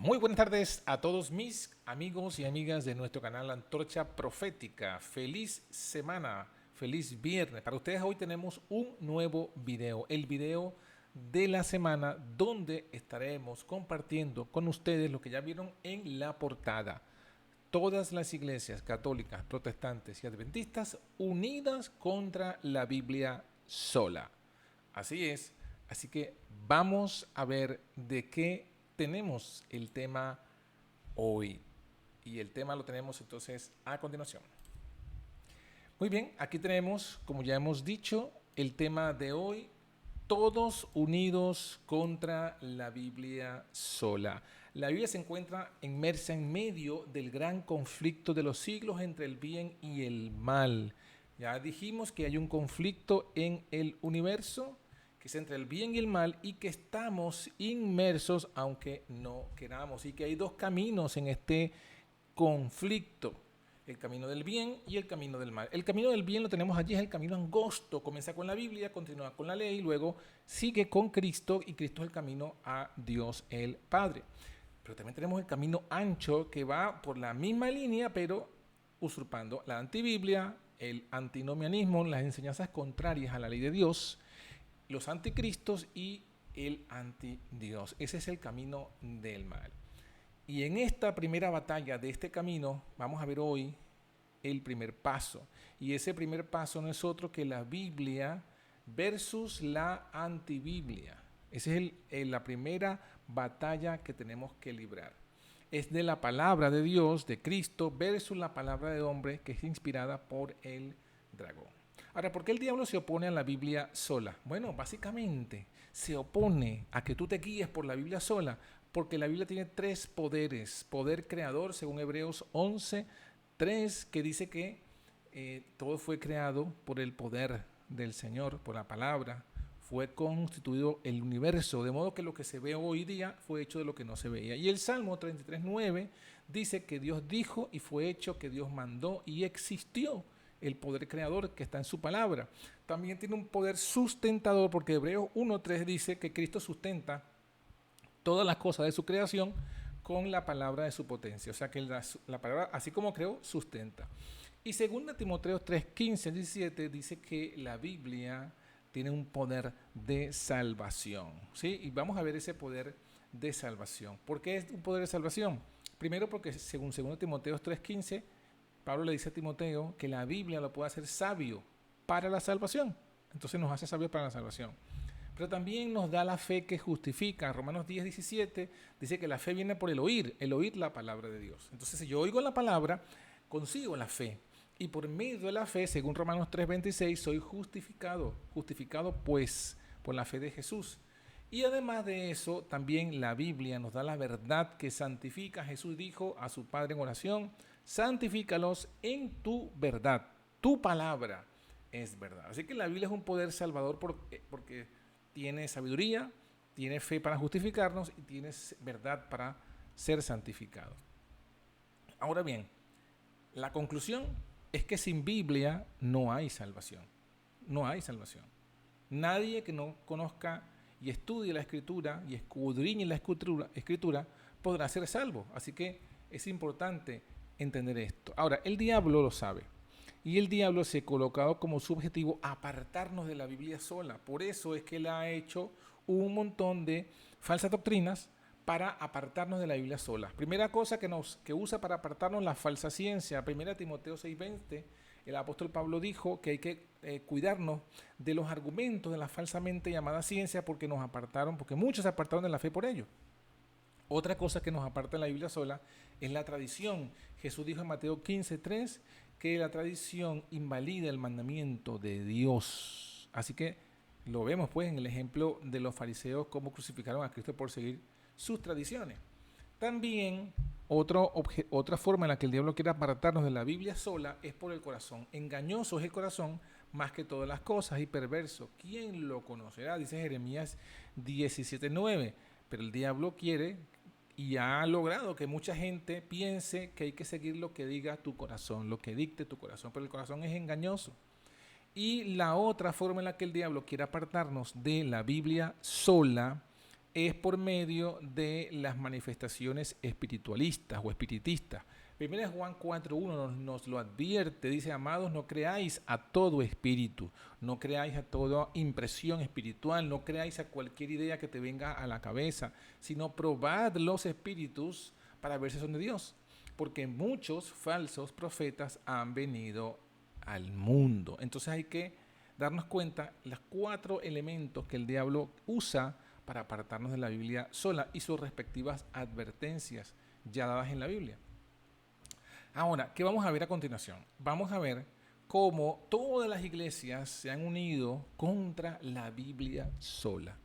Muy buenas tardes a todos mis amigos y amigas de nuestro canal Antorcha Profética. Feliz semana, feliz viernes. Para ustedes hoy tenemos un nuevo video, el video de la semana donde estaremos compartiendo con ustedes lo que ya vieron en la portada. Todas las iglesias católicas, protestantes y adventistas unidas contra la Biblia sola. Así es, así que vamos a ver de qué tenemos el tema hoy. Y el tema lo tenemos entonces a continuación. Muy bien, aquí tenemos, como ya hemos dicho, el tema de hoy, todos unidos contra la Biblia sola. La Biblia se encuentra inmersa en medio del gran conflicto de los siglos entre el bien y el mal. Ya dijimos que hay un conflicto en el universo, que es entre el bien y el mal, y que estamos inmersos aunque no queramos, y que hay dos caminos en este conflicto: el camino del bien y el camino del mal. El camino del bien lo tenemos allí, es el camino angosto, comienza con la Biblia, continúa con la ley, luego sigue con Cristo, y Cristo es el camino a Dios el Padre. Pero también tenemos el camino ancho, que va por la misma línea, pero usurpando la antibiblia, el antinomianismo, las enseñanzas contrarias a la ley de Dios, los anticristos y el antidios. Ese es el camino del mal. Y en esta primera batalla de este camino vamos a ver hoy el primer paso. Y ese primer paso no es otro que la Biblia versus la antibiblia. Esa es la primera batalla que tenemos que librar. Es de la palabra de Dios, de Cristo, versus la palabra de hombre, que es inspirada por el dragón. Ahora, ¿por qué el diablo se opone a la Biblia sola? Bueno, básicamente se opone a que tú te guíes por la Biblia sola, porque la Biblia tiene tres poderes. Poder creador, según Hebreos 11:3, que dice que todo fue creado por el poder del Señor, por la palabra. Fue constituido el universo, de modo que lo que se ve hoy día fue hecho de lo que no se veía. Y el Salmo 33:9 dice que Dios dijo y fue hecho, que Dios mandó y existió. El poder creador que está en su palabra. También tiene un poder sustentador, porque Hebreos 1:3 dice que Cristo sustenta todas las cosas de su creación con la palabra de su potencia. O sea que la palabra, así como creó, sustenta. Y 2 Timoteo 3:15-17 dice que la Biblia tiene un poder de salvación, ¿sí? Y vamos a ver ese poder de salvación. ¿Por qué es un poder de salvación? Primero porque según 2 Timoteo 3:15, Pablo le dice a Timoteo que la Biblia lo puede hacer sabio para la salvación. Entonces nos hace sabios para la salvación. Pero también nos da la fe que justifica. Romanos 10:17 dice que la fe viene por el oír la palabra de Dios. Entonces, si yo oigo la palabra, consigo la fe. Y por medio de la fe, según Romanos 3:26, soy justificado. Justificado pues por la fe de Jesús. Y además de eso, también la Biblia nos da la verdad que santifica. Jesús dijo a su Padre en oración: santifícalos en tu verdad. Tu palabra es verdad. Así que la Biblia es un poder salvador porque tiene sabiduría, tiene fe para justificarnos y tiene verdad para ser santificados. Ahora bien, la conclusión es que sin Biblia no hay salvación. No hay salvación. Nadie que no conozca y estudie la Escritura y escudriñe la Escritura podrá ser salvo. Así que es importante entender esto. Ahora, el diablo lo sabe. Y el diablo se ha colocado como su objetivo apartarnos de la Biblia sola. Por eso es que él ha hecho un montón de falsas doctrinas para apartarnos de la Biblia sola. Primera cosa que usa para apartarnos, la falsa ciencia. 1 Timoteo 6:20, el apóstol Pablo dijo que hay que cuidarnos de los argumentos de la falsamente llamada ciencia, porque muchos se apartaron de la fe por ello. Otra cosa que nos aparta de la Biblia sola es la tradición. Jesús dijo en Mateo 15:3 que la tradición invalida el mandamiento de Dios. Así que lo vemos pues en el ejemplo de los fariseos, cómo crucificaron a Cristo por seguir sus tradiciones. También otra forma en la que el diablo quiere apartarnos de la Biblia sola es por el corazón. Engañoso es el corazón más que todas las cosas, y perverso. ¿Quién lo conocerá? Dice Jeremías 17:9. Pero el diablo quiere y ha logrado que mucha gente piense que hay que seguir lo que diga tu corazón, lo que dicte tu corazón, pero el corazón es engañoso. Y la otra forma en la que el diablo quiere apartarnos de la Biblia sola es por medio de las manifestaciones espiritualistas o espiritistas. 1 Juan 4:1 nos lo advierte, dice: amados, no creáis a todo espíritu, no creáis a toda impresión espiritual, no creáis a cualquier idea que te venga a la cabeza, sino probad los espíritus para ver si son de Dios, porque muchos falsos profetas han venido al mundo. Entonces hay que darnos cuenta los 4 elementos que el diablo usa para apartarnos de la Biblia sola y sus respectivas advertencias ya dadas en la Biblia. Ahora, ¿qué vamos a ver a continuación? Vamos a ver cómo todas las iglesias se han unido contra la Biblia sola,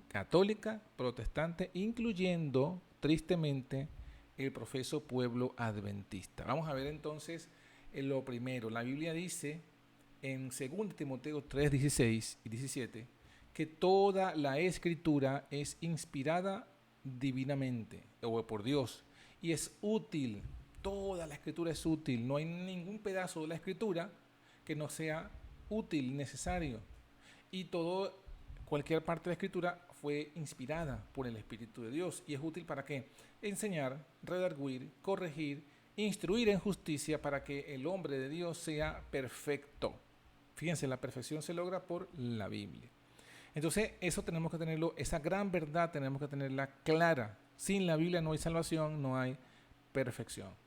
católica, protestante, incluyendo, tristemente, el profeso pueblo adventista. Vamos a ver entonces lo primero. La Biblia dice en 2 Timoteo 3:16 y 17 que toda la escritura es inspirada divinamente o por Dios y es útil. Toda la escritura es útil. No hay ningún pedazo de la escritura que no sea útil, necesario. Y cualquier parte de la escritura fue inspirada por el Espíritu de Dios. ¿Y es útil para qué? Enseñar, redarguir, corregir, instruir en justicia, para que el hombre de Dios sea perfecto. Fíjense, la perfección se logra por la Biblia. Entonces, eso tenemos que tenerlo, esa gran verdad tenemos que tenerla clara. Sin la Biblia no hay salvación, no hay perfección.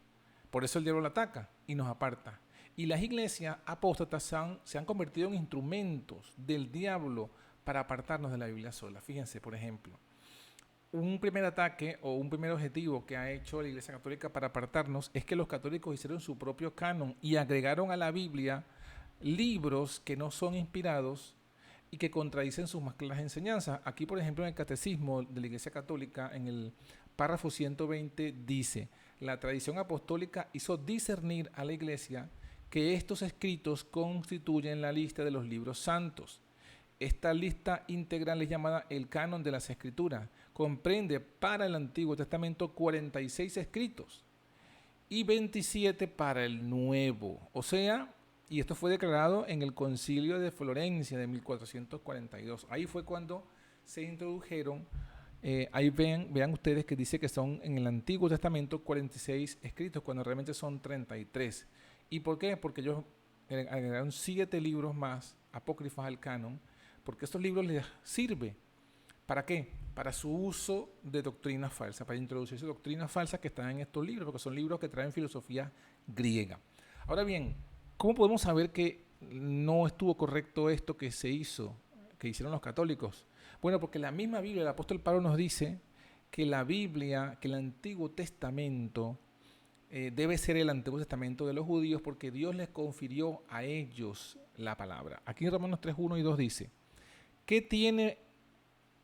Por eso el diablo la ataca y nos aparta. Y las iglesias apóstatas se han convertido en instrumentos del diablo para apartarnos de la Biblia sola. Fíjense, por ejemplo, un primer ataque o un primer objetivo que ha hecho la Iglesia Católica para apartarnos es que los católicos hicieron su propio canon y agregaron a la Biblia libros que no son inspirados y que contradicen sus más claras enseñanzas. Aquí, por ejemplo, en el Catecismo de la Iglesia Católica, en el párrafo 120, dice: la tradición apostólica hizo discernir a la Iglesia que estos escritos constituyen la lista de los libros santos. Esta lista integral es llamada el canon de las Escrituras. Comprende para el Antiguo Testamento 46 escritos y 27 para el Nuevo. O sea, y esto fue declarado en el Concilio de Florencia de 1442. Ahí fue cuando se introdujeron. Ahí vean ustedes que dice que son en el Antiguo Testamento 46 escritos, cuando realmente son 33. ¿Y por qué? Porque ellos agregaron 7 libros más apócrifos al canon, porque estos libros les sirven. ¿Para qué? Para su uso de doctrinas falsas, para introducirse doctrinas falsas que están en estos libros, porque son libros que traen filosofía griega. Ahora bien, ¿cómo podemos saber que no estuvo correcto esto que se hizo, que hicieron los católicos? Bueno, porque la misma Biblia, el apóstol Pablo nos dice que la Biblia, que el Antiguo Testamento debe ser el Antiguo Testamento de los judíos, porque Dios les confirió a ellos la palabra. Aquí en Romanos 3:1 y 2 dice: ¿qué tiene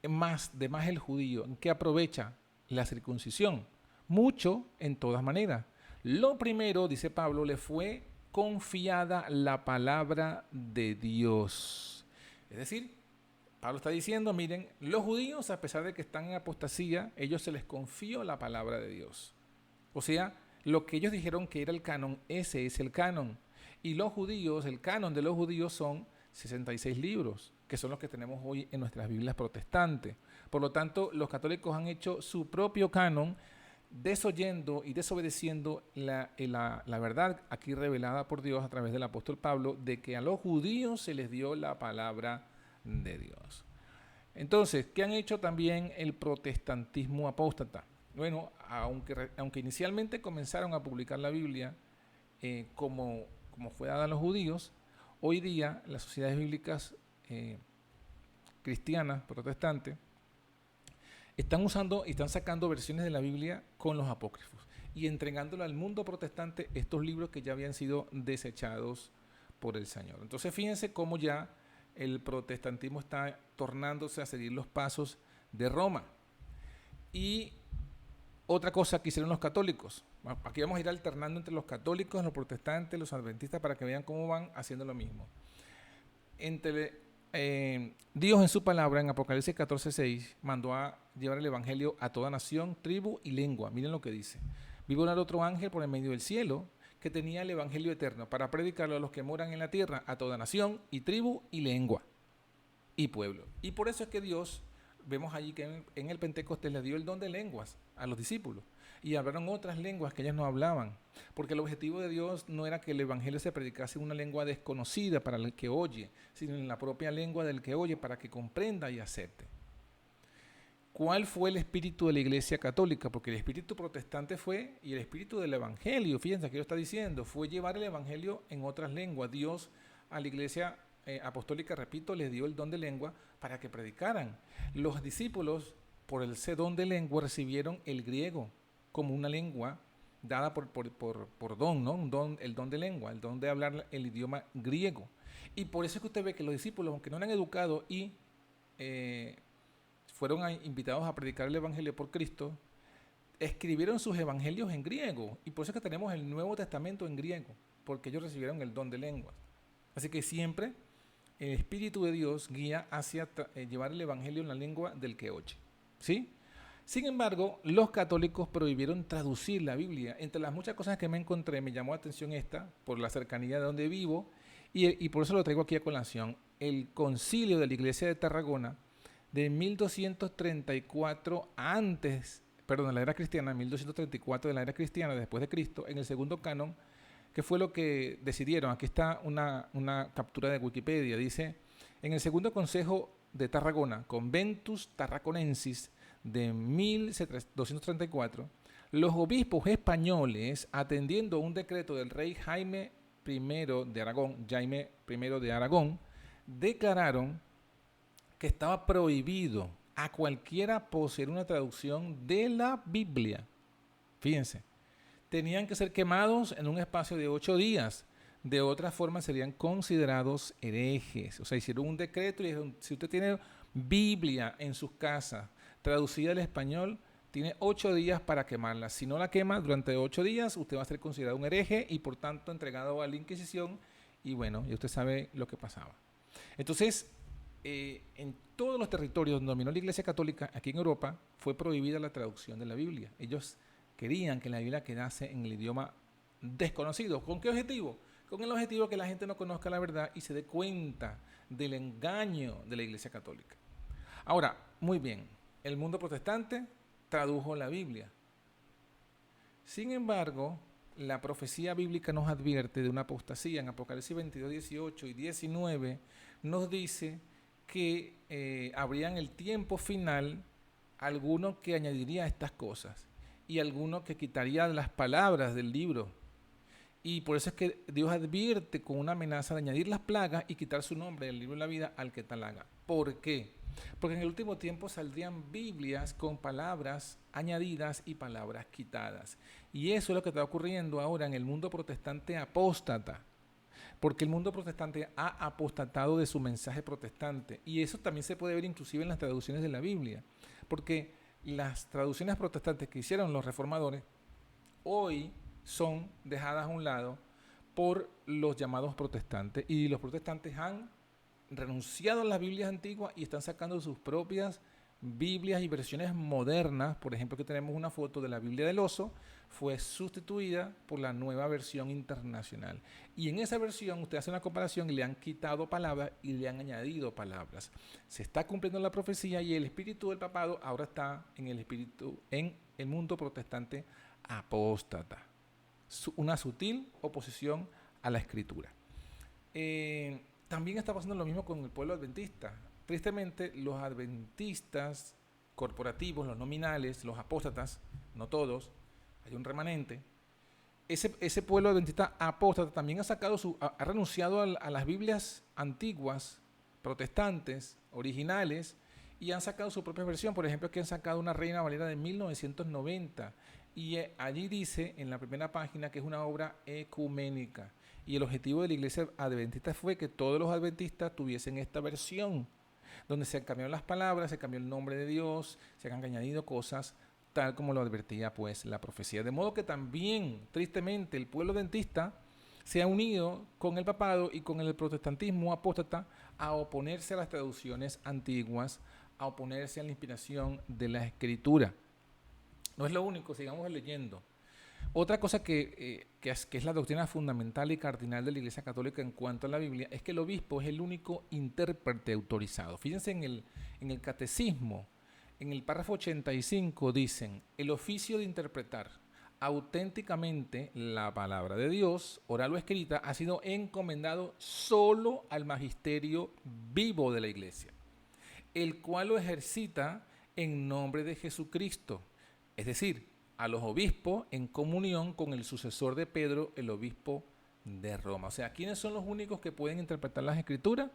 más el judío? ¿En qué aprovecha la circuncisión? Mucho, en todas maneras. Lo primero, dice Pablo, le fue confiada la palabra de Dios. Es decir, Pablo está diciendo: miren, los judíos, a pesar de que están en apostasía, ellos se les confió la palabra de Dios. O sea, lo que ellos dijeron que era el canon, ese es el canon. Y los judíos, el canon de los judíos son 66 libros, que son los que tenemos hoy en nuestras Biblias protestantes. Por lo tanto, los católicos han hecho su propio canon, desoyendo y desobedeciendo la verdad aquí revelada por Dios a través del apóstol Pablo, de que a los judíos se les dio la palabra de Dios. Entonces, ¿qué han hecho también el protestantismo apóstata? Bueno, aunque inicialmente comenzaron a publicar la Biblia como fue dada a los judíos, hoy día las sociedades bíblicas cristianas, protestantes, están usando y están sacando versiones de la Biblia con los apócrifos y entregándole al mundo protestante estos libros que ya habían sido desechados por el Señor. Entonces, fíjense cómo ya el protestantismo está tornándose a seguir los pasos de Roma. Y otra cosa que hicieron los católicos. Aquí vamos a ir alternando entre los católicos, los protestantes, los adventistas, para que vean cómo van haciendo lo mismo. Dios en su palabra, en Apocalipsis 14:6, mandó a llevar el evangelio a toda nación, tribu y lengua. Miren lo que dice: vi volar otro ángel por el medio del cielo, que tenía el evangelio eterno, para predicarlo a los que moran en la tierra, a toda nación y tribu y lengua y pueblo. Y por eso es que Dios vemos allí que en el Pentecostés les dio el don de lenguas a los discípulos y hablaron otras lenguas que ellos no hablaban, porque el objetivo de Dios no era que el evangelio se predicase en una lengua desconocida para el que oye, sino en la propia lengua del que oye para que comprenda y acepte. ¿Cuál fue el espíritu de la Iglesia Católica? Porque el espíritu protestante fue, y el espíritu del evangelio, fíjense que lo está diciendo, fue llevar el evangelio en otras lenguas. Dios a la Iglesia apostólica, repito, les dio el don de lengua para que predicaran. Los discípulos, por ese don de lengua, recibieron el griego como una lengua dada por don, ¿no? El don de lengua, el don de hablar el idioma griego. Y por eso es que usted ve que los discípulos, aunque no eran educados y fueron invitados a predicar el evangelio por Cristo, escribieron sus evangelios en griego. Y por eso es que tenemos el Nuevo Testamento en griego, porque ellos recibieron el don de lengua. Así que siempre el Espíritu de Dios guía hacia llevar el evangelio en la lengua del que oye. ¿Sí? Sin embargo, los católicos prohibieron traducir la Biblia. Entre las muchas cosas que me encontré, me llamó la atención esta, por la cercanía de donde vivo, y por eso lo traigo aquí a colación. El concilio de la Iglesia de Tarragona, de 1234 de la era cristiana, 1234 de la era cristiana, después de Cristo, en el segundo canon, que fue lo que decidieron. Aquí está una captura de Wikipedia. Dice, en el segundo consejo de Tarragona, Conventus Tarraconensis, de 1234, los obispos españoles, atendiendo un decreto del rey Jaime I de Aragón, declararon que estaba prohibido a cualquiera poseer una traducción de la Biblia. Fíjense, tenían que ser quemados en un espacio de 8 días. De otra forma serían considerados herejes. O sea, hicieron un decreto y dijeron, si usted tiene Biblia en sus casas, traducida al español, tiene 8 días para quemarla. Si no la quema durante 8 días, usted va a ser considerado un hereje y por tanto entregado a la Inquisición. Y bueno, ya usted sabe lo que pasaba. Entonces, en todos los territorios donde dominó la Iglesia Católica, aquí en Europa, fue prohibida la traducción de la Biblia. Ellos querían que la Biblia quedase en el idioma desconocido. ¿Con qué objetivo? Con el objetivo de que la gente no conozca la verdad y se dé cuenta del engaño de la Iglesia Católica. Ahora, muy bien, el mundo protestante tradujo la Biblia. Sin embargo, la profecía bíblica nos advierte de una apostasía. En Apocalipsis 22, 18 y 19 nos dice que habría en el tiempo final alguno que añadiría estas cosas y alguno que quitaría las palabras del libro. Y por eso es que Dios advierte con una amenaza de añadir las plagas y quitar su nombre del libro de la vida al que tal haga. ¿Por qué? Porque en el último tiempo saldrían Biblias con palabras añadidas y palabras quitadas. Y eso es lo que está ocurriendo ahora en el mundo protestante apóstata. Porque el mundo protestante ha apostatado de su mensaje protestante. Y eso también se puede ver inclusive en las traducciones de la Biblia. Porque las traducciones protestantes que hicieron los reformadores hoy son dejadas a un lado por los llamados protestantes. Y los protestantes han renunciado a las Biblias antiguas y están sacando sus propias Biblias y versiones modernas. Por ejemplo, que tenemos una foto de la Biblia del oso, fue sustituida por la nueva versión internacional. Y en esa versión usted hace una comparación y le han quitado palabras y le han añadido palabras. Se está cumpliendo la profecía y el espíritu del papado ahora está en el mundo protestante apóstata. Una sutil oposición a la escritura. También está pasando lo mismo con el pueblo adventista. Tristemente, los adventistas corporativos, los nominales, los apóstatas, no todos, hay un remanente. Ese pueblo adventista apóstata también ha renunciado a las Biblias antiguas, protestantes, originales, y han sacado su propia versión. Por ejemplo, que han sacado una Reina Valera de 1990. Y allí dice en la primera página que es una obra ecuménica. Y el objetivo de la iglesia adventista fue que todos los adventistas tuviesen esta versión, donde se cambiaron las palabras, se cambió el nombre de Dios, se han añadido cosas tal como lo advertía pues la profecía. De modo que también, tristemente, el pueblo adventista se ha unido con el papado y con el protestantismo apóstata a oponerse a las traducciones antiguas, a oponerse a la inspiración de la escritura. No es lo único, sigamos leyendo. Otra cosa que es la doctrina fundamental y cardinal de la Iglesia Católica en cuanto a la Biblia es que el obispo es el único intérprete autorizado. Fíjense en el catecismo, en el párrafo 85 dicen, el oficio de interpretar auténticamente la palabra de Dios, oral o escrita, ha sido encomendado solo al magisterio vivo de la Iglesia, el cual lo ejercita en nombre de Jesucristo, es decir, a los obispos en comunión con el sucesor de Pedro, el obispo de Roma. O sea, ¿quiénes son los únicos que pueden interpretar las escrituras?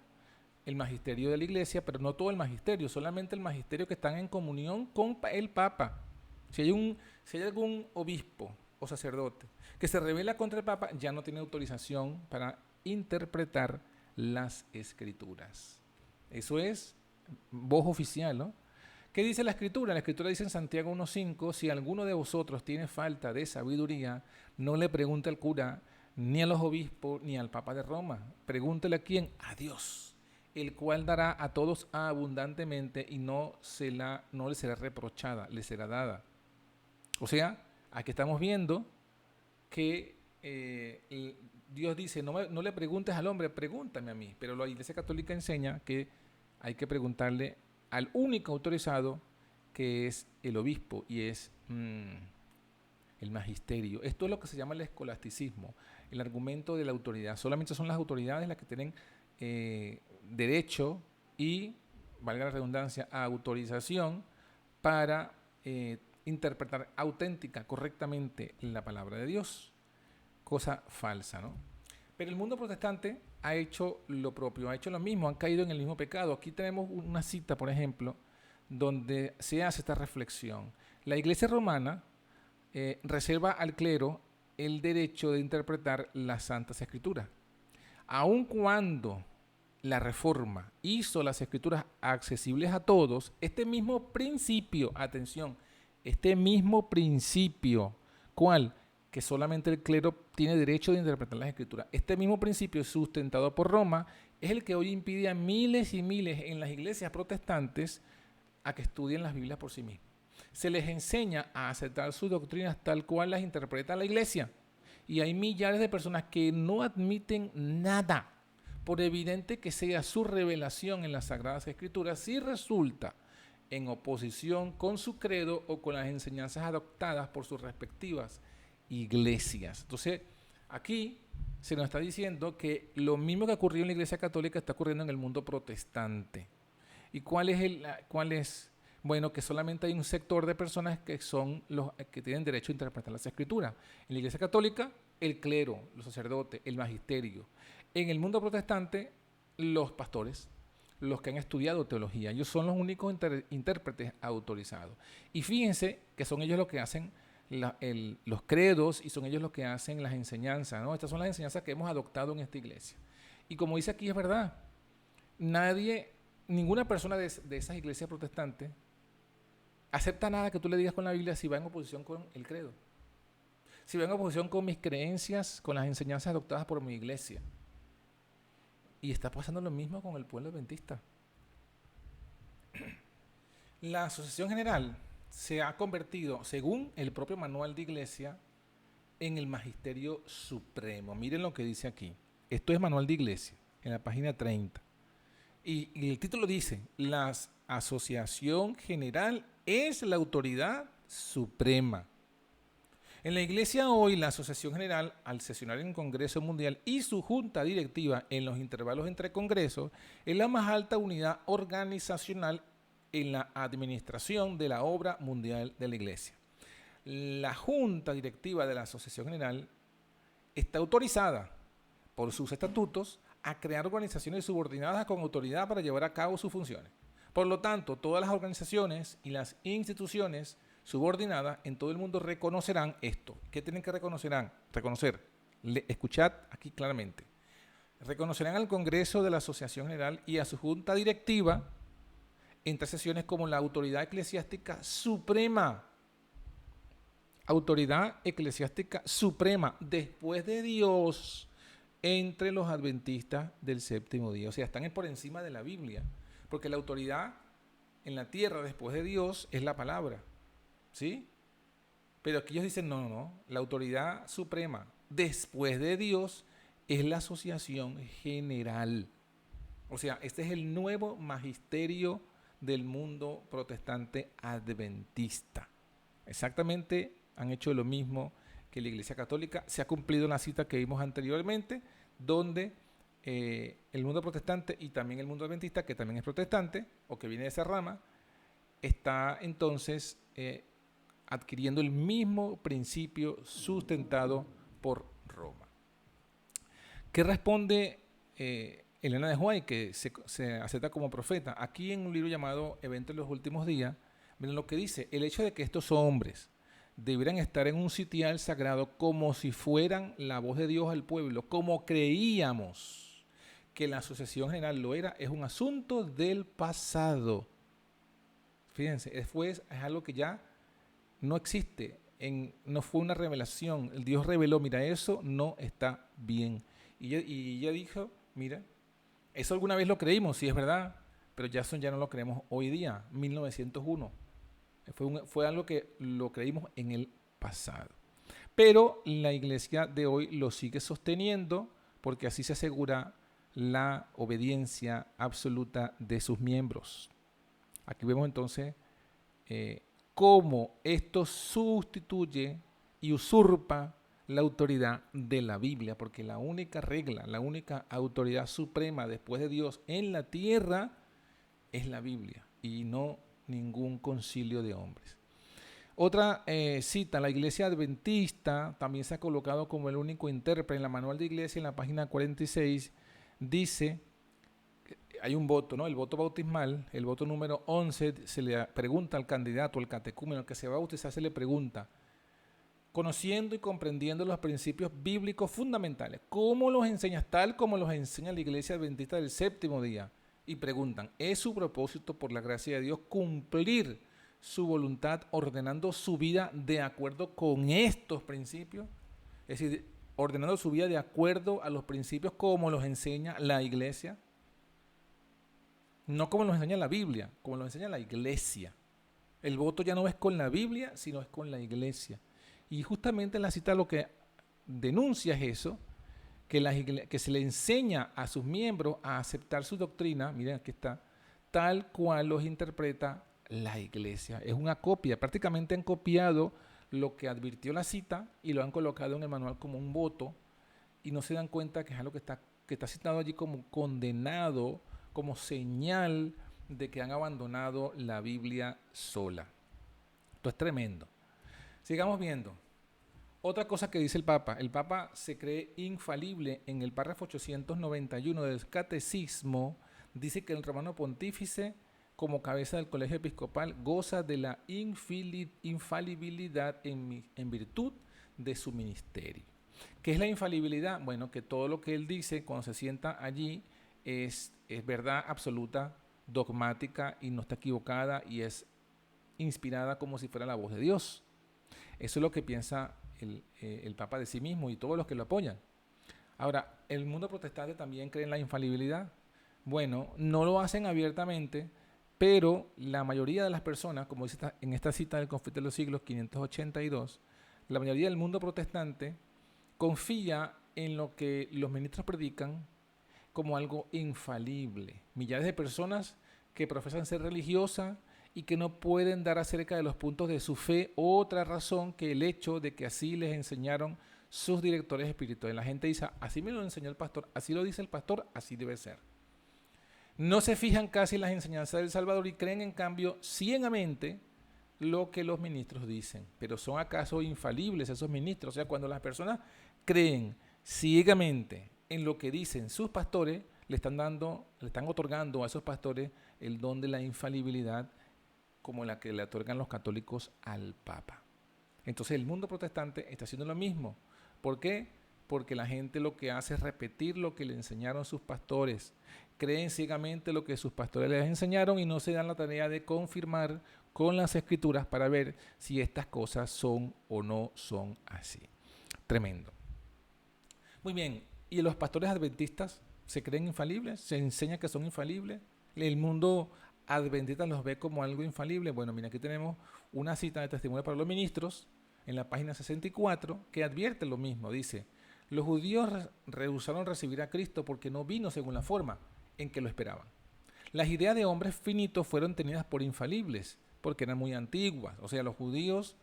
El magisterio de la Iglesia, pero no todo el magisterio, solamente el magisterio que están en comunión con el Papa. Si hay algún obispo o sacerdote que se rebela contra el Papa, ya no tiene autorización para interpretar las escrituras. Eso es voz oficial, ¿no? ¿Qué dice la Escritura? La Escritura dice en Santiago 1.5, si alguno de vosotros tiene falta de sabiduría, no le pregunte al cura, ni a los obispos, ni al Papa de Roma. Pregúntele a quién, a Dios, el cual dará a todos abundantemente y no le será reprochada, le será dada. O sea, aquí estamos viendo que Dios dice, no le preguntes al hombre, pregúntame a mí. Pero la Iglesia Católica enseña que hay que preguntarle al único autorizado, que es el obispo y es el magisterio. Esto es lo que se llama el escolasticismo, el argumento de la autoridad. Solamente son las autoridades las que tienen derecho y, valga la redundancia, autorización para interpretar auténtica, correctamente la palabra de Dios. Cosa falsa, ¿no? Pero el mundo protestante ha hecho lo propio, ha hecho lo mismo, han caído en el mismo pecado. Aquí tenemos una cita, por ejemplo, donde se hace esta reflexión. La Iglesia romana reserva al clero el derecho de interpretar las Santas Escrituras. Aun cuando la Reforma hizo las Escrituras accesibles a todos, este mismo principio, atención, este mismo principio, ¿cuál? Que solamente el clero tiene derecho de interpretar las Escrituras. Este mismo principio, sustentado por Roma, es el que hoy impide a miles y miles en las iglesias protestantes a que estudien las Biblias por sí mismos. Se les enseña a aceptar sus doctrinas tal cual las interpreta la iglesia. Y hay millares de personas que no admiten nada, por evidente que sea su revelación en las Sagradas Escrituras, si resulta en oposición con su credo o con las enseñanzas adoptadas por sus respectivas iglesias. Entonces, aquí se nos está diciendo que lo mismo que ocurrió en la Iglesia Católica está ocurriendo en el mundo protestante. ¿Y cuál es? Bueno, que solamente hay un sector de personas que son los que tienen derecho a interpretar las Escrituras. En la Iglesia Católica, el clero, los sacerdotes, el magisterio. En el mundo protestante, los pastores, los que han estudiado teología. Ellos son los únicos intérpretes autorizados. Y fíjense que son ellos los que hacen los credos y son ellos los que hacen las enseñanzas, ¿no? Estas son las enseñanzas que hemos adoptado en esta iglesia. Y como dice aquí, es verdad, ninguna persona de esas iglesias protestantes acepta nada que tú le digas con la Biblia si va en oposición con el credo, si va en oposición con mis creencias, con las enseñanzas adoptadas por mi iglesia. Y está pasando lo mismo con el pueblo adventista. La Asociación General se ha convertido, según el propio manual de iglesia, en el magisterio supremo. Miren lo que dice aquí. Esto es manual de iglesia, en la página 30. Y el título dice, la Asociación General es la autoridad suprema. En la iglesia hoy, la Asociación General, al sesionar en Congreso Mundial y su junta directiva en los intervalos entre congresos, es la más alta unidad organizacional en la administración de la obra mundial de la iglesia. La junta directiva de la Asociación General está autorizada por sus estatutos a crear organizaciones subordinadas con autoridad para llevar a cabo sus funciones. Por lo tanto, todas las organizaciones y las instituciones subordinadas en todo el mundo reconocerán esto. ¿Qué tienen que reconocer? Escuchad aquí claramente. Reconocerán al Congreso de la Asociación General y a su junta directiva entre sesiones como la autoridad eclesiástica suprema. Autoridad eclesiástica suprema, después de Dios, entre los adventistas del séptimo día. O sea, están por encima de la Biblia, porque la autoridad en la tierra después de Dios es la palabra, ¿sí? Pero aquí ellos dicen, no, no, no, la autoridad suprema después de Dios es la asociación general. O sea, este es el nuevo magisterio del mundo protestante adventista. Exactamente han hecho lo mismo que la Iglesia Católica. Se ha cumplido la cita que vimos anteriormente, donde el mundo protestante y también el mundo adventista, que también es protestante o que viene de esa rama, está entonces adquiriendo el mismo principio sustentado por Roma. ¿Qué responde Elena de White, que se acepta como profeta? Aquí en un libro llamado Eventos de los Últimos Días, miren lo que dice: el hecho de que estos hombres debieran estar en un sitial sagrado como si fueran la voz de Dios al pueblo, como creíamos que la asociación general lo era, es un asunto del pasado. Fíjense, es algo que ya no existe, no fue una revelación. El Dios reveló, mira, eso no está bien. Y ella dijo, mira, eso alguna vez lo creímos, sí es verdad, pero ya eso ya no lo creemos hoy día, 1901. Fue algo que lo creímos en el pasado. Pero la iglesia de hoy lo sigue sosteniendo porque así se asegura la obediencia absoluta de sus miembros. Aquí vemos entonces cómo esto sustituye y usurpa la autoridad de la Biblia, porque la única regla, la única autoridad suprema después de Dios en la tierra es la Biblia y no ningún concilio de hombres. Otra cita, la Iglesia Adventista también se ha colocado como el único intérprete en la Manual de Iglesia, en la página 46, dice, hay un voto, ¿no? El voto bautismal, el voto número 11, se le pregunta al candidato, al catecúmeno que se va a bautizar, se le pregunta, conociendo y comprendiendo los principios bíblicos fundamentales, ¿cómo los enseñas? Tal como los enseña la Iglesia Adventista del Séptimo Día. Y preguntan, ¿es su propósito por la gracia de Dios cumplir su voluntad ordenando su vida de acuerdo con estos principios? Es decir, ordenando su vida de acuerdo a los principios como los enseña la Iglesia. No como los enseña la Biblia, como los enseña la Iglesia. El voto ya no es con la Biblia, sino es con la Iglesia. Y justamente la cita lo que denuncia es eso, que se le enseña a sus miembros a aceptar su doctrina, miren aquí está, tal cual los interpreta la Iglesia. Es una copia, prácticamente han copiado lo que advirtió la cita y lo han colocado en el manual como un voto y no se dan cuenta que es algo que está citado allí como condenado, como señal de que han abandonado la Biblia sola. Esto es tremendo. Sigamos viendo. Otra cosa que dice el Papa se cree infalible. En el párrafo 891 del Catecismo dice que el romano pontífice, como cabeza del colegio episcopal, goza de la infalibilidad en virtud de su ministerio. ¿Qué es la infalibilidad? Bueno, que todo lo que él dice cuando se sienta allí es verdad absoluta, dogmática y no está equivocada y es inspirada como si fuera la voz de Dios. Eso es lo que piensa el Papa de sí mismo y todos los que lo apoyan. Ahora, el mundo protestante también cree en la infalibilidad. Bueno, no lo hacen abiertamente, pero la mayoría de las personas, como dice en esta cita del Conflicto de los Siglos 582, la mayoría del mundo protestante confía en lo que los ministros predican como algo infalible. Millares de personas que profesan ser religiosas y que no pueden dar acerca de los puntos de su fe otra razón que el hecho de que así les enseñaron sus directores espirituales. La gente dice, así me lo enseñó el pastor, así lo dice el pastor, así debe ser. No se fijan casi en las enseñanzas del Salvador y creen en cambio ciegamente lo que los ministros dicen. Pero ¿son acaso infalibles esos ministros? O sea, cuando las personas creen ciegamente en lo que dicen sus pastores, le están otorgando a esos pastores el don de la infalibilidad, como la que le otorgan los católicos al Papa. Entonces el mundo protestante está haciendo lo mismo. ¿Por qué? Porque la gente lo que hace es repetir lo que le enseñaron sus pastores. Creen ciegamente lo que sus pastores les enseñaron y no se dan la tarea de confirmar con las escrituras para ver si estas cosas son o no son así. Tremendo. Muy bien, ¿y los pastores adventistas se creen infalibles? ¿Se enseña que son infalibles? ¿El mundo adventista los ve como algo infalible? Bueno, mira, aquí tenemos una cita de testimonio para los ministros en la página 64, que advierte lo mismo. Dice, los judíos rehusaron recibir a Cristo porque no vino según la forma en que lo esperaban. Las ideas de hombres finitos fueron tenidas por infalibles, porque eran muy antiguas. O sea, los judíos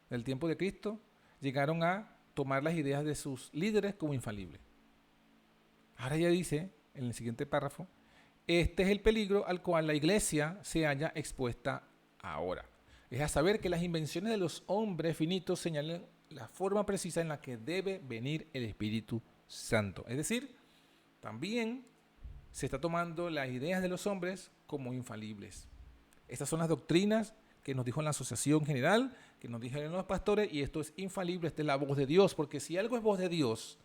del tiempo de Cristo llegaron a tomar las ideas de sus líderes como infalibles. Ahora ya dice, en el siguiente párrafo, este es el peligro al cual la iglesia se halla expuesta ahora. Es a saber que las invenciones de los hombres finitos señalan la forma precisa en la que debe venir el Espíritu Santo. Es decir, también se está tomando las ideas de los hombres como infalibles. Estas son las doctrinas que nos dijo la Asociación General, que nos dijeron los pastores, y esto es infalible, esta es la voz de Dios, porque si algo es voz de Dios,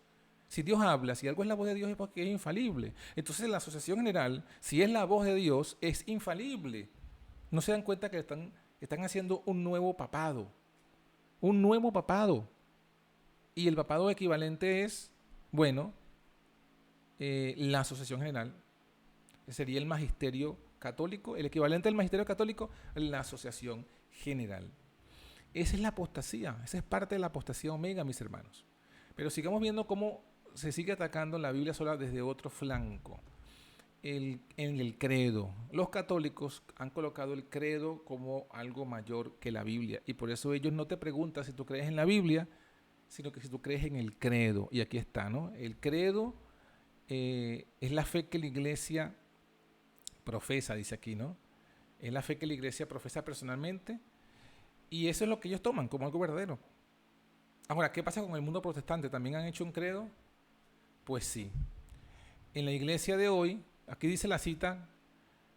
si Dios habla, si algo es la voz de Dios es porque es infalible. Entonces la Asociación General, si es la voz de Dios, es infalible. No se dan cuenta que están haciendo un nuevo papado. Un nuevo papado. Y el papado equivalente es, bueno, la Asociación General. Sería el magisterio católico, el equivalente al magisterio católico, la Asociación General. Esa es la apostasía, esa es parte de la apostasía omega, mis hermanos. Pero sigamos viendo cómo se sigue atacando la Biblia sola desde otro flanco. En el credo. Los católicos han colocado el credo como algo mayor que la Biblia, y por eso ellos no te preguntan si tú crees en la Biblia, sino que si tú crees en el credo. Y aquí está, ¿no? El credo es la fe que la iglesia profesa, dice aquí, ¿no? Es la fe que la iglesia profesa personalmente, y eso es lo que ellos toman como algo verdadero. Ahora, ¿qué pasa con el mundo protestante? ¿También han hecho un credo? Pues sí. En la iglesia de hoy, aquí dice la cita,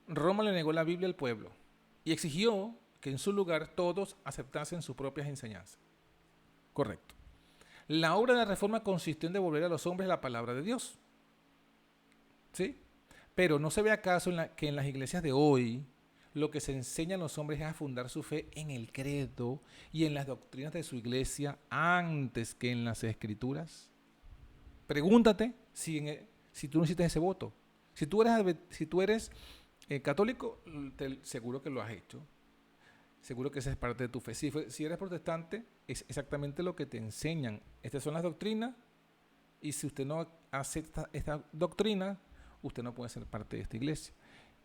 Roma le negó la Biblia al pueblo y exigió que en su lugar todos aceptasen sus propias enseñanzas. Correcto. La obra de la reforma consistió en devolver a los hombres la palabra de Dios. ¿Sí? Pero no se ve acaso que en las iglesias de hoy lo que se enseña a los hombres es a fundar su fe en el credo y en las doctrinas de su iglesia antes que en las escrituras. Pregúntate si tú no hiciste ese voto. Si tú eres católico, seguro que lo has hecho. Seguro que esa es parte de tu fe. Si eres protestante, es exactamente lo que te enseñan. Estas son las doctrinas, y si usted no acepta esta doctrina, usted no puede ser parte de esta iglesia.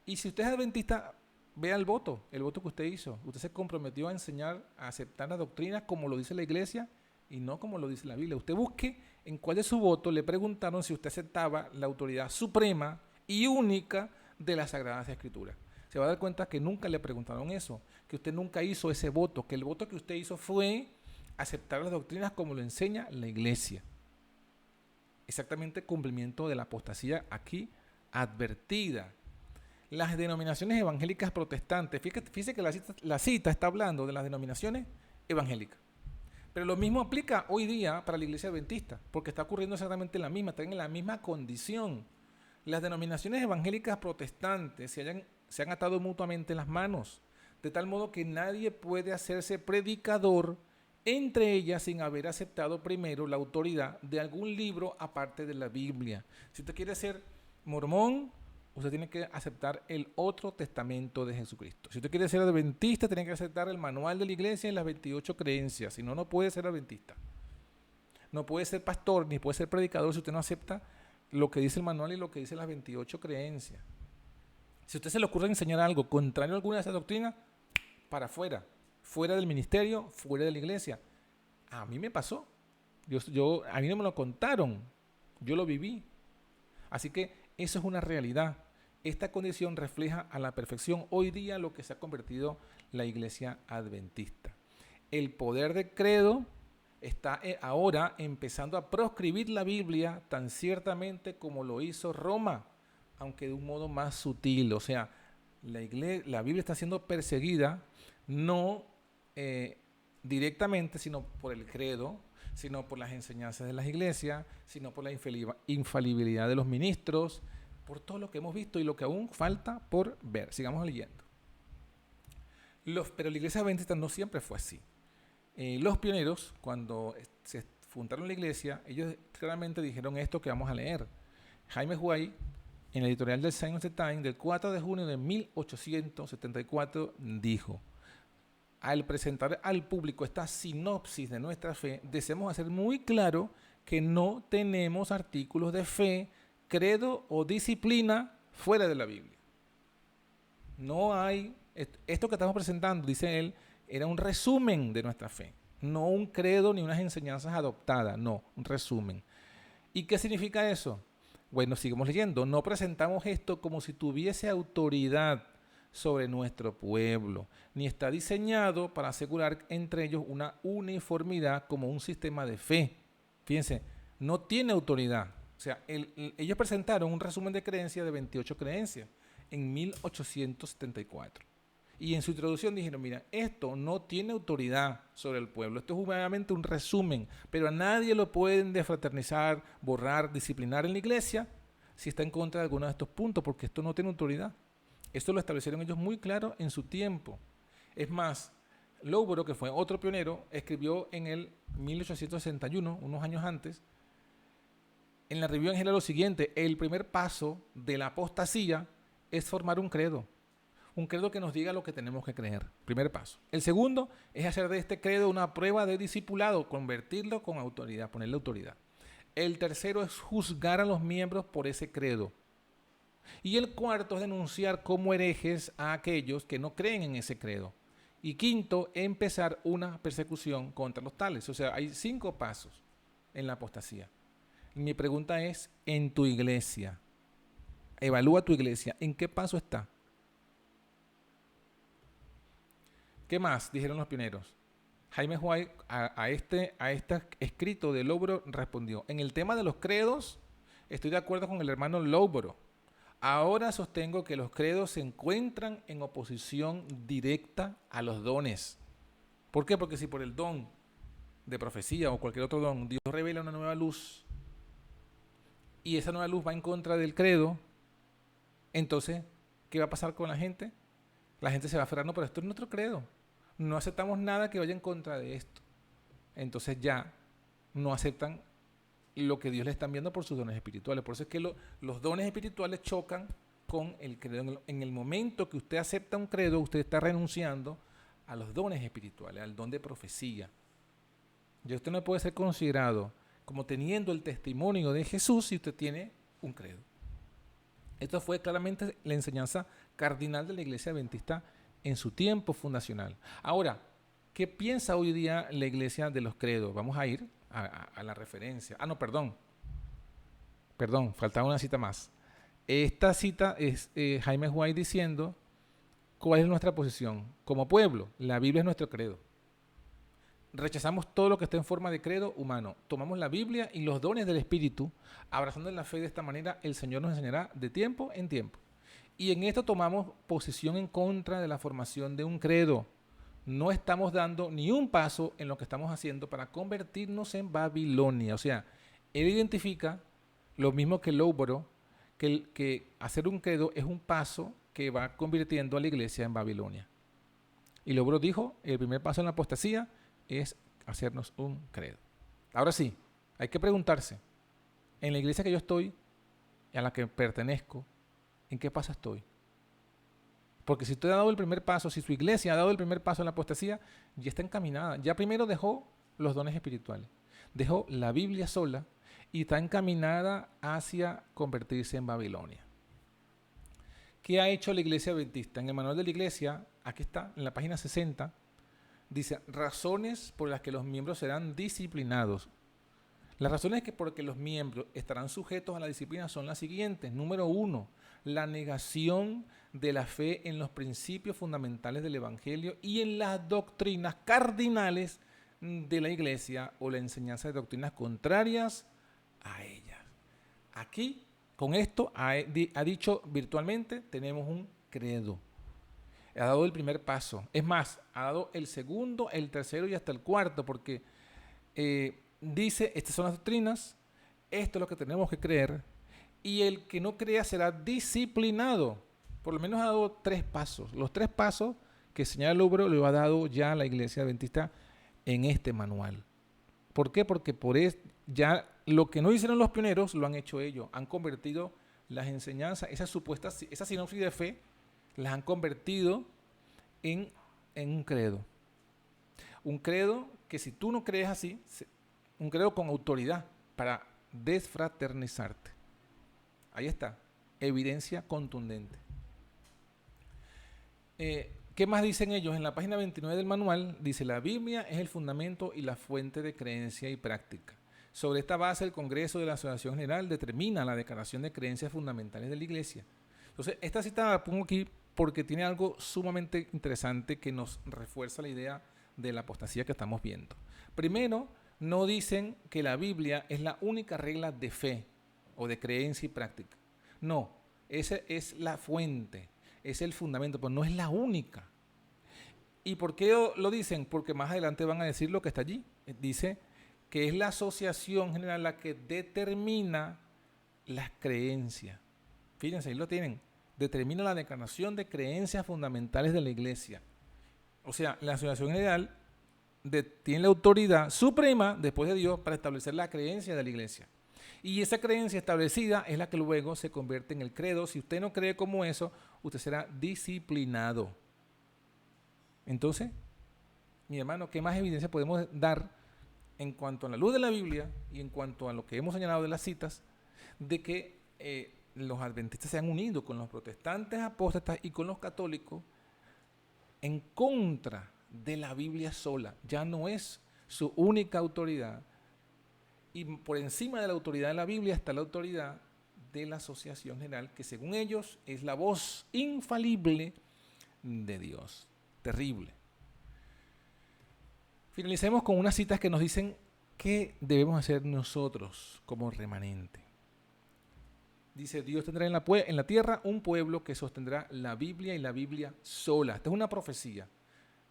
Y si usted es adventista, vea el voto que usted hizo. Usted se comprometió a enseñar, a aceptar la doctrina como lo dice la iglesia y no como lo dice la Biblia. Usted busque en cuál de su voto le preguntaron si usted aceptaba la autoridad suprema y única de las Sagradas Escrituras. Se va a dar cuenta que nunca le preguntaron eso, que usted nunca hizo ese voto, que el voto que usted hizo fue aceptar las doctrinas como lo enseña la iglesia. Exactamente cumplimiento de la apostasía aquí advertida. Las denominaciones evangélicas protestantes, fíjese que la cita está hablando de las denominaciones evangélicas. Pero lo mismo aplica hoy día para la iglesia adventista, porque está ocurriendo exactamente la misma, están en la misma condición. Las denominaciones evangélicas protestantes se han atado mutuamente las manos, de tal modo que nadie puede hacerse predicador entre ellas sin haber aceptado primero la autoridad de algún libro aparte de la Biblia. Si usted quiere ser mormón, usted tiene que aceptar el otro testamento de Jesucristo. Si usted quiere ser adventista, tiene que aceptar el manual de la iglesia y las 28 creencias. Si no, no puede ser adventista. No puede ser pastor, ni puede ser predicador si usted no acepta lo que dice el manual y lo que dice las 28 creencias. Si a usted se le ocurre enseñar algo contrario a alguna de esas doctrinas, para afuera. Fuera del ministerio, fuera de la iglesia. A mí me pasó. A mí no me lo contaron. Yo lo viví. Así que eso es una realidad. Esta condición refleja a la perfección hoy día lo que se ha convertido la iglesia adventista. El poder del credo está ahora empezando a proscribir la Biblia tan ciertamente como lo hizo Roma, aunque de un modo más sutil. O sea, la Biblia está siendo perseguida no directamente, sino por el credo, sino por las enseñanzas de las iglesias, sino por la infalibilidad de los ministros, por todo lo que hemos visto y lo que aún falta por ver. Sigamos leyendo. Pero la iglesia adventista no siempre fue así. Los pioneros, cuando se fundaron la iglesia, ellos claramente dijeron esto que vamos a leer. Jaime White, en el editorial del Sign of the Times, del 4 de junio de 1874, dijo: al presentar al público esta sinopsis de nuestra fe, deseamos hacer muy claro que no tenemos artículos de fe, credo o disciplina fuera de la Biblia. No hay, esto que estamos presentando, dice él, era un resumen de nuestra fe, no un credo ni unas enseñanzas adoptadas, no, un resumen. ¿Y qué significa eso? Bueno, sigamos leyendo. No presentamos esto como si tuviese autoridad sobre nuestro pueblo, ni está diseñado para asegurar entre ellos una uniformidad como un sistema de fe. Fíjense, no tiene autoridad. O sea, ellos presentaron un resumen de creencias de 28 creencias en 1874. Y en su introducción dijeron, mira, esto no tiene autoridad sobre el pueblo, esto es humanamente un resumen, pero a nadie lo pueden defraternizar, borrar, disciplinar en la iglesia si está en contra de alguno de estos puntos, porque esto no tiene autoridad. Esto lo establecieron ellos muy claro en su tiempo. Es más, Loughborough, que fue otro pionero, escribió en el 1861, unos años antes, en la Review Angela lo siguiente: el primer paso de la apostasía es formar un credo que nos diga lo que tenemos que creer. Primer paso. El segundo es hacer de este credo una prueba de discipulado, convertirlo con autoridad, ponerle autoridad. El tercero es juzgar a los miembros por ese credo. Y el cuarto es denunciar como herejes a aquellos que no creen en ese credo. Y quinto, empezar una persecución contra los tales. O sea, hay 5 pasos en la apostasía. Mi pregunta es, en tu iglesia, evalúa tu iglesia, ¿en qué paso está? ¿Qué más dijeron los pioneros? Jaime White a este escrito de Loughborough respondió: en el tema de los credos, estoy de acuerdo con el hermano Loughborough. Ahora sostengo que los credos se encuentran en oposición directa a los dones. ¿Por qué? Porque si por el don de profecía o cualquier otro don Dios revela una nueva luz y esa nueva luz va en contra del credo, entonces, ¿qué va a pasar con la gente? La gente se va a aferrar, no, pero esto es nuestro credo. No aceptamos nada que vaya en contra de esto. Entonces ya no aceptan lo que Dios le está enviando por sus dones espirituales. Por eso es que los dones espirituales chocan con el credo. En el momento que usted acepta un credo, usted está renunciando a los dones espirituales, al don de profecía. Y usted no puede ser considerado como teniendo el testimonio de Jesús si usted tiene un credo. Esto fue claramente la enseñanza cardinal de la Iglesia Adventista en su tiempo fundacional. Ahora, ¿qué piensa hoy día la Iglesia de los credos? Vamos a ir a la referencia. Perdón, faltaba una cita más. Esta cita es Jaime White diciendo cuál es nuestra posición. Como pueblo, la Biblia es nuestro credo. Rechazamos todo lo que esté en forma de credo humano. Tomamos la Biblia y los dones del Espíritu, abrazando la fe de esta manera, el Señor nos enseñará de tiempo en tiempo. Y en esto tomamos posición en contra de la formación de un credo. No estamos dando ni un paso en lo que estamos haciendo para convertirnos en Babilonia. O sea, él identifica lo mismo que Loughborough, que hacer un credo es un paso que va convirtiendo a la iglesia en Babilonia. Y Loughborough dijo, el primer paso en la apostasía es hacernos un credo. Ahora sí, hay que preguntarse, en la iglesia que yo estoy, a la que pertenezco, ¿en qué paso estoy? Porque si usted ha dado el primer paso, si su iglesia ha dado el primer paso en la apostasía, ya está encaminada. Ya primero dejó los dones espirituales, dejó la Biblia sola y está encaminada hacia convertirse en Babilonia. ¿Qué ha hecho la iglesia adventista? En el manual de la iglesia, aquí está, en la página 60, dice, razones por las que los miembros serán disciplinados. Las razones por que los miembros estarán sujetos a la disciplina son las siguientes. Número 1, la negación de la fe en los principios fundamentales del Evangelio y en las doctrinas cardinales de la iglesia o la enseñanza de doctrinas contrarias a ellas. Aquí, con esto, ha dicho virtualmente, tenemos un credo. Ha dado el primer paso. Es más, ha dado el segundo, el tercero y hasta el cuarto, porque dice, estas son las doctrinas, esto es lo que tenemos que creer, y el que no crea será disciplinado. Por lo menos ha dado 3 pasos. Los 3 pasos que señala Loughborough lo ha dado ya la iglesia adventista en este manual. ¿Por qué? Porque ya lo que no hicieron los pioneros lo han hecho ellos. Han convertido las enseñanzas, esa sinopsis de fe, las han convertido en un credo. Un credo que si tú no crees así, un credo con autoridad para desfraternizarte. Ahí está, evidencia contundente. ¿Qué más dicen ellos? En la página 29 del manual dice: la Biblia es el fundamento y la fuente de creencia y práctica. Sobre esta base, el Congreso de la Asociación General determina la declaración de creencias fundamentales de la Iglesia. Entonces, esta cita la pongo aquí porque tiene algo sumamente interesante que nos refuerza la idea de la apostasía que estamos viendo. Primero, no dicen que la Biblia es la única regla de fe o de creencia y práctica. No, esa es la fuente, es el fundamento, pero no es la única. ¿Y por qué lo dicen? Porque más adelante van a decir lo que está allí. Dice que es la asociación general la que determina las creencias. Fíjense, ahí lo tienen. Determina la declaración de creencias fundamentales de la Iglesia. O sea, la asociación general tiene la autoridad suprema después de Dios para establecer la creencia de la Iglesia. Y esa creencia establecida es la que luego se convierte en el credo. Si usted no cree como eso, usted será disciplinado. Entonces, mi hermano, ¿qué más evidencia podemos dar en cuanto a la luz de la Biblia y en cuanto a lo que hemos señalado de las citas, de que los adventistas se han unido con los protestantes apóstatas y con los católicos en contra de la Biblia sola? Ya no es su única autoridad. Y por encima de la autoridad de la Biblia está la autoridad de la Asociación General, que según ellos es la voz infalible de Dios. Terrible. Finalicemos con unas citas que nos dicen qué debemos hacer nosotros como remanente. Dice: Dios tendrá en la tierra un pueblo que sostendrá la Biblia y la Biblia sola. Esta es una profecía.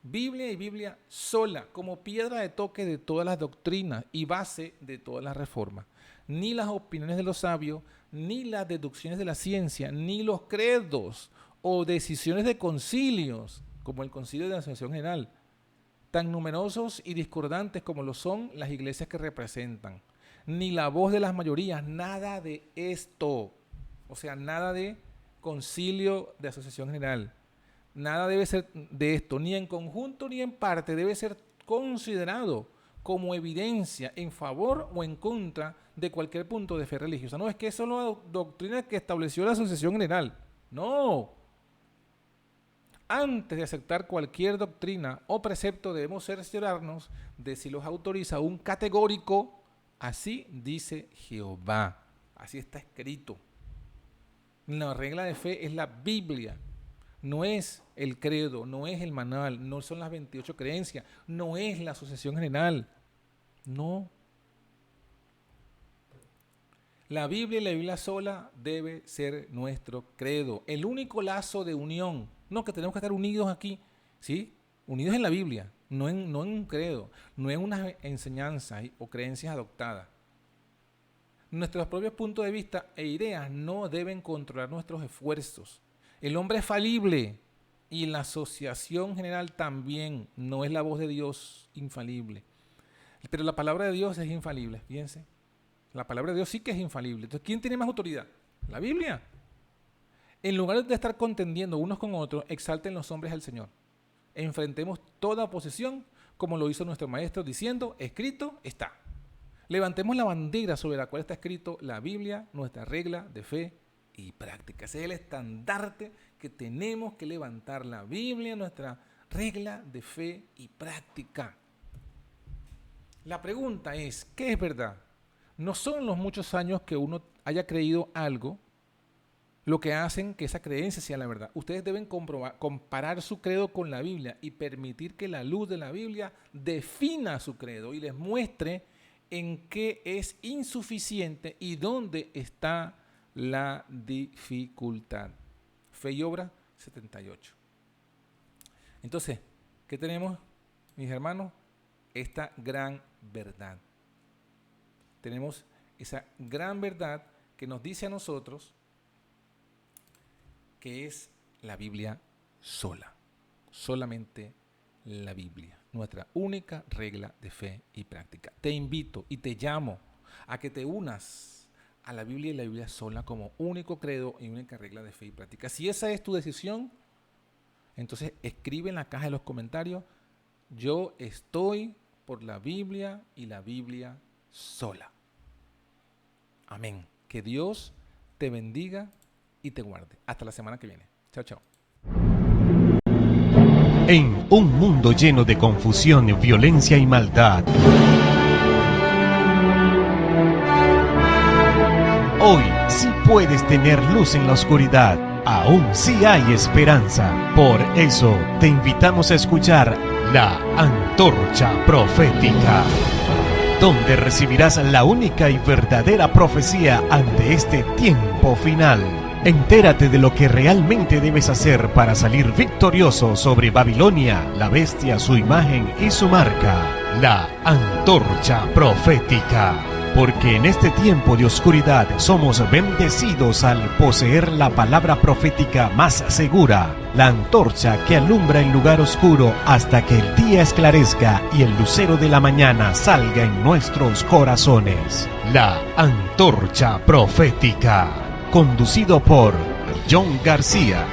Biblia y Biblia sola, como piedra de toque de todas las doctrinas y base de todas las reformas. Ni las opiniones de los sabios, ni las deducciones de la ciencia, ni los credos o decisiones de concilios, como el Concilio de la Asociación General, tan numerosos y discordantes como lo son las iglesias que representan, ni la voz de las mayorías, nada de esto. O sea, nada de concilio de Asociación General. Nada debe ser de esto, ni en conjunto ni en parte, debe ser considerado como evidencia en favor o en contra de cualquier punto de fe religiosa. No es que eso es la doctrina que estableció la Asociación General. No. Antes de aceptar cualquier doctrina o precepto, debemos cerciorarnos de si los autoriza un categórico: así dice Jehová. Así está escrito. La regla de fe es la Biblia. No es el credo, no es el manual, no son las 28 creencias, no es la Asociación General. No. La Biblia y la Biblia sola debe ser nuestro credo. El único lazo de unión. No, que tenemos que estar unidos aquí, ¿sí? Unidos en la Biblia, no en un credo, no en unas enseñanzas o creencias adoptadas. Nuestros propios puntos de vista e ideas no deben controlar nuestros esfuerzos. El hombre es falible y la Asociación General también. No es la voz de Dios infalible. Pero la palabra de Dios es infalible, fíjense. La palabra de Dios sí que es infalible. Entonces, ¿quién tiene más autoridad? La Biblia. En lugar de estar contendiendo unos con otros, exalten los hombres al Señor. Enfrentemos toda oposición, como lo hizo nuestro maestro, diciendo: escrito está. Levantemos la bandera sobre la cual está escrito la Biblia, nuestra regla de fe y práctica. Ese es el estandarte que tenemos que levantar: la Biblia, nuestra regla de fe y práctica. La pregunta es: ¿qué es verdad? No son los muchos años que uno haya creído algo lo que hacen que esa creencia sea la verdad. Ustedes deben comparar su credo con la Biblia y permitir que la luz de la Biblia defina su credo y les muestre en qué es insuficiente y dónde está la dificultad. Fe y Obra 78. Entonces, ¿qué tenemos, mis hermanos? Esta gran verdad. Tenemos esa gran verdad que nos dice a nosotros que es la Biblia sola. Solamente la Biblia. Nuestra única regla de fe y práctica. Te invito y te llamo a que te unas a la Biblia y la Biblia sola como único credo y única regla de fe y práctica. Si esa es tu decisión, entonces escribe en la caja de los comentarios: Yo estoy por la Biblia y la Biblia sola. Amén. Que Dios te bendiga y te guarde. Hasta la semana que viene. Chao, chao. En un mundo lleno de confusión, violencia y maldad, hoy sí puedes tener luz en la oscuridad. Aún sí hay esperanza. Por eso te invitamos a escuchar La Antorcha Profética, donde recibirás la única y verdadera profecía ante este tiempo final. Entérate de lo que realmente debes hacer para salir victorioso sobre Babilonia, la bestia, su imagen y su marca. La Antorcha Profética. Porque en este tiempo de oscuridad somos bendecidos al poseer la palabra profética más segura, la antorcha que alumbra el lugar oscuro hasta que el día esclarezca y el lucero de la mañana salga en nuestros corazones. La Antorcha Profética, conducido por John García.